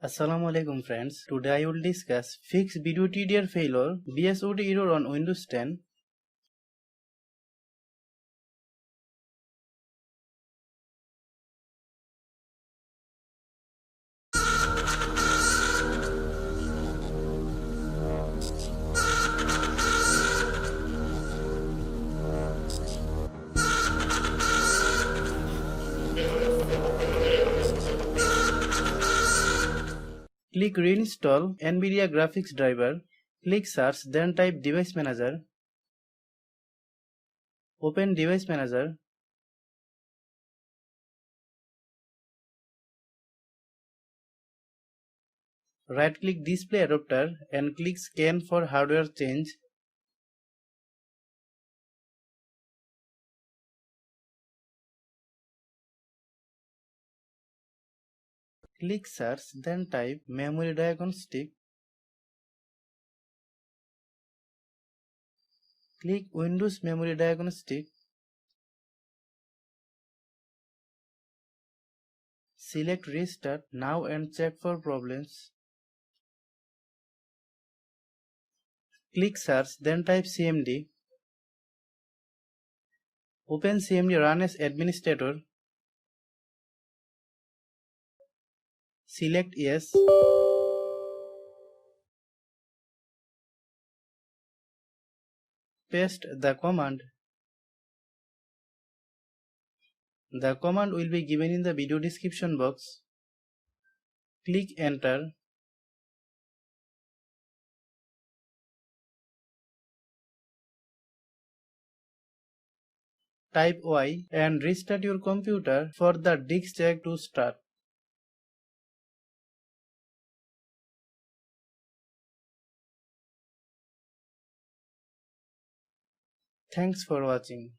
Assalamualaikum friends. Today I will discuss fix video TDR failure BSOD error on Windows 10. Click reinstall NVIDIA graphics driver. Click search, then type device manager. Open device manager. Right click display adapter and click scan for hardware change. Click search, then type memory diagnostic. Click Windows memory diagnostic. Select restart now and check for problems. Click search, then type cmd. Open cmd run as administrator. Select yes. Paste the command. The command will be given in the video description box. Click enter. Type Y and restart your computer for the disk check to start. Thanks for watching.